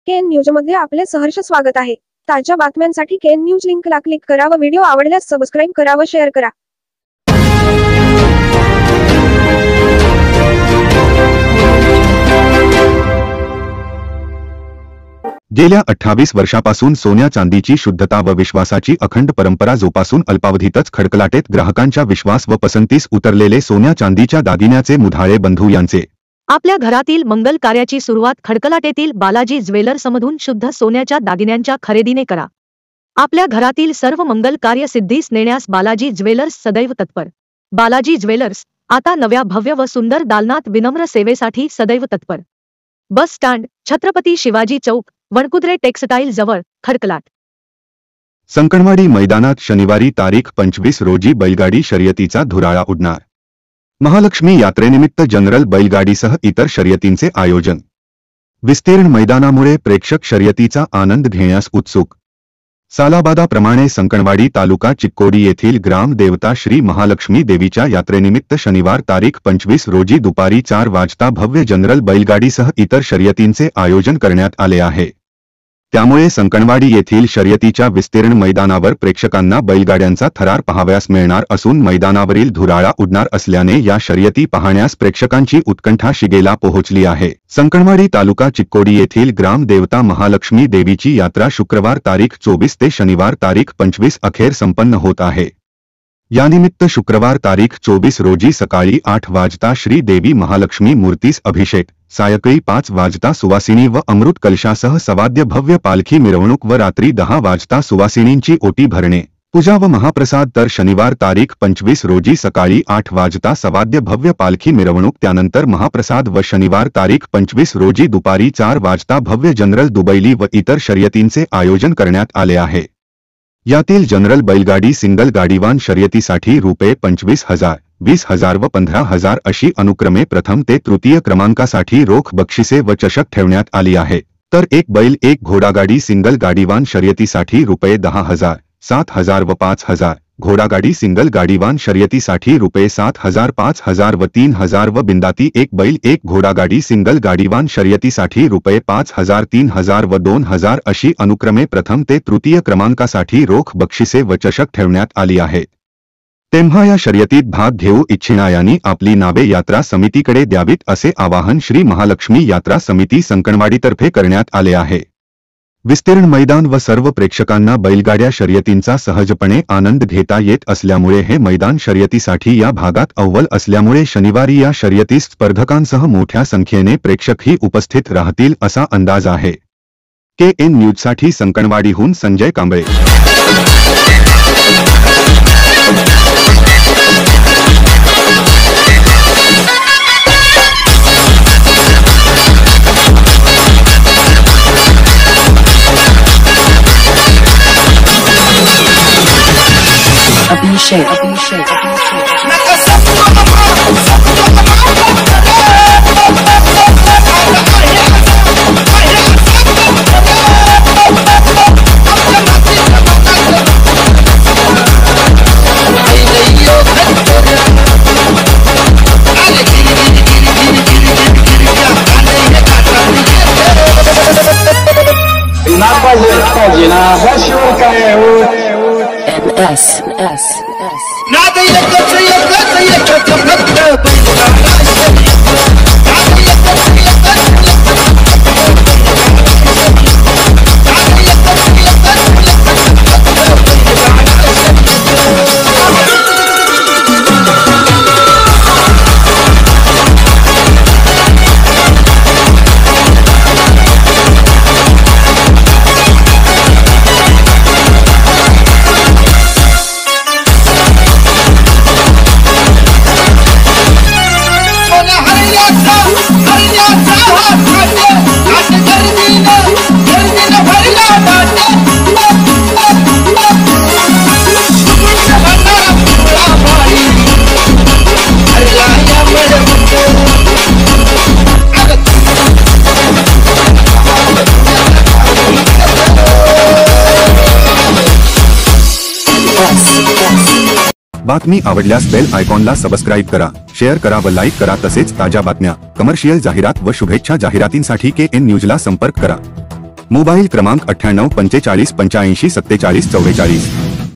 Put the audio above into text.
KN news मध्ये आपले सहर्ष स्वागत आहे। ताज्या बातम्यांसाठी केएन न्यूज लिंकला क्लिक करा व व्हिडिओ आवडल्यास सबस्क्राइब करा व शेअर करा। गेल्या 28 वर्षापासून सोन्या चांदीची शुद्धता व विश्वासाची अखंड परंपरा जोपासून अल्पावधीतच खडकलाटेत ग्राहकांच्या विश्वास व पसंतीस उतरलेले सोन्या चांदीच्या दागिन्याचे मुधाळे बंधू यांचे आपल्या घरातील मंगल कार्याची सुरुवात खडकलाटेतील बालाजी ज्वेलर्समधून शुद्ध सोन्याच्या दागिन्यांच्या खरेदीने करा। आपल्या घरातील सर्व मंगल कार्य सिद्धीस नेण्यास बालाजी ज्वेलर्स सदैव तत्पर। बालाजी ज्वेलर्स आता नव्या भव्य व सुंदर दालनात विनम्र सेवेसाठी सदैव तत्पर। बस स्टँड, छत्रपती शिवाजी चौक, वणकुद्रे टेक्सटाईल जवळ, खडकलाट। संकणवाडी मैदानात शनिवारी तारीख 25 रोजी बैलगाडी शर्यतीचा धुराळा उडणार। महालक्ष्मी यात्रेनिमित्त जनरल बैलगाडीसह इतर शर्यतींचे आयोजन। विस्तीर्ण मैदानामुळे प्रेक्षक शर्यतीचा आनंद घेण्यास उत्सुक। सालाबादाप्रमाणे संकणवाडी तालुका चिक्कोडी येथील ग्राम देवता श्री महालक्ष्मी देवीच्या यात्रेनिमित्त शनिवार तारीख 25 रोजी दुपारी 4 वाजता भव्य जनरल बैलगाडीसह इतर शर्यतींचे आयोजन करण्यात आले आहे। त्यामुळे संकणवाडी येथील शर्यतीच्या विस्तीर्ण मैदानावर प्रेक्षकांना बैलगाड्यांचा थरार पाहावयास मिळणार असून मैदानावरील धुराळा उडणार असल्याने या शर्यती पाहण्यास प्रेक्षकांची उत्कंठा शिगेला पोहोचली आहे। संकणवाडी तालुका चिक्कोडी येथील ग्राम देवता महालक्ष्मी देवीची यात्रा शुक्रवार तारीख 24 ते शनिवार तारीख 25 अखेर संपन्न होत आहे। यानिमित्त शुक्रवार तारीख 24 रोजी सकाळी 8 वाजता श्री देवी महालक्ष्मी मूर्तीस अभिषेक, सायंकाळी 5 वाजता सुवासिनी व अमृत कलशासह सवाद्य भव्य पालखी मिरवणूक व रात्री 10 वाजता सुवासिनींची ओटी भरणे, पूजा व महाप्रसाद तर शनिवार तारीख 25 रोजी सकाळी 8 वाजता सवाद्य भव्य पालखी मिरवणूक त्यानंतर महाप्रसाद व शनिवार तारीख 25 रोजी दुपारी 4 वाजता भव्य जनरल दुबैली व इतर शर्यतींचे आयोजन करण्यात आले आहे। यातील जनरल बैलगाडी सिंगल गाडीवान शर्यतीसाठी रुपये 25,000, 20,000 व 15,000 अशी अनुक्रमे प्रथम ते तृतीय क्रमांकासाठी रोख बक्षिसे व चषक ठेवण्यात आली आहे। तर एक बैल एक घोडागाडी सिंगल गाडीवान शर्यतीसाठी रुपये 10,000, 7,000 व 5,000, घोडागाडी सिंगल गाडीवान शर्यतीसाठी रुपये 7,000, 5,000 व 3,000 व बिंदाती एक बैल एक घोडागाडी सिंगल गाडीवान शर्यतीसाठी रुपये 5,000, 3,000 व 2,000 अशी अनुक्रमे प्रथम ते तृतीय क्रमांकासाठी रोख बक्षिसे व चषक ठेवण्यात आली आहेत। तेव्हा या शर्यतीत भाग घेऊ इच्छिणाऱ्यांनी आपली नावे यात्रा समितीकडे द्यावीत असे आवाहन श्री महालक्ष्मी यात्रा समिती संकणवाडीतर्फे करण्यात आले आहे। विस्तीर्ण मैदान व सर्व प्रेक्षकांना बैलगाड्या शर्यतींचा सहजपणे आनंद घेता येत असल्यामुळे हे मैदान शर्यतीसाठी या भागात अव्वल असल्यामुळे शनिवारी या शर्यतीस स्पर्धकांसह मोठ्या संख्येने प्रेक्षकही उपस्थित राहतील असा अंदाज आहे। केएन न्यूजसाठी संकणवाडीहून संजय कांबळे। Abhishek. NS. बातमी आवडल्यास बेल आयकॉनला सबस्क्राइब करा, शेअर करा व लाईक करा। तसेच ताज्या बातम्या, कमर्शियल जाहिरात व शुभेच्छा जाहिरातींसाठी केएन न्यूजला संपर्क करा। मोबाईल क्रमांक 98 45 85 47 44.